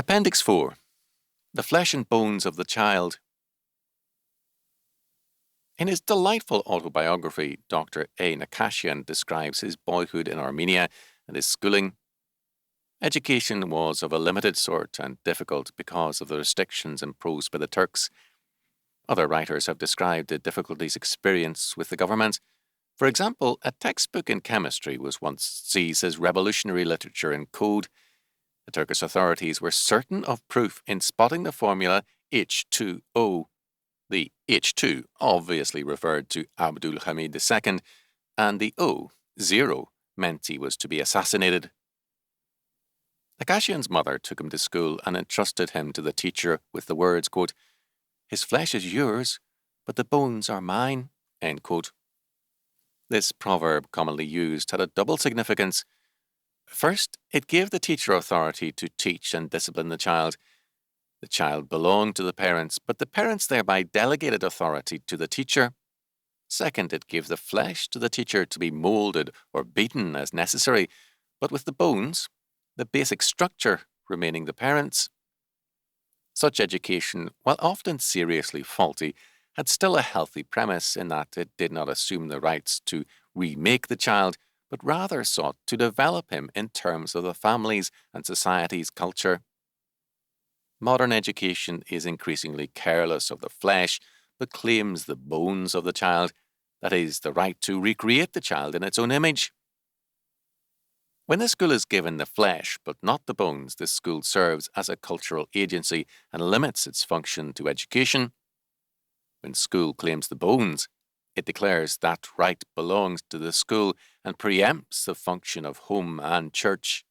Appendix 4. The Flesh and Bones of the Child. In his delightful autobiography, Dr. A. Nakashian describes his boyhood in Armenia and his schooling. Education was of a limited sort and difficult because of the restrictions imposed by the Turks. Other writers have described the difficulties experienced with the government. For example, a textbook in chemistry was once seized as revolutionary literature in code. The Turkish authorities were certain of proof in spotting the formula H2O. The H2 obviously referred to Abdul Hamid II, and the O, 0, meant he was to be assassinated. Nakashian's mother took him to school and entrusted him to the teacher with the words, quote, "His flesh is yours, but the bones are mine," end quote. This proverb, commonly used, had a double significance. First, it gave the teacher authority to teach and discipline the child. The child belonged to the parents, but the parents thereby delegated authority to the teacher. Second, it gave the flesh to the teacher to be moulded or beaten as necessary, but with the bones, the basic structure, remaining the parents. Such education, while often seriously faulty, had still a healthy premise in that it did not assume the rights to remake the child, but rather sought to develop him in terms of the family's and society's culture. Modern education is increasingly careless of the flesh, but claims the bones of the child, that is, the right to recreate the child in its own image. When the school is given the flesh, but not the bones, this school serves as a cultural agency and limits its function to education. When school claims the bones, it declares that right belongs to the school and preempts the function of home and church.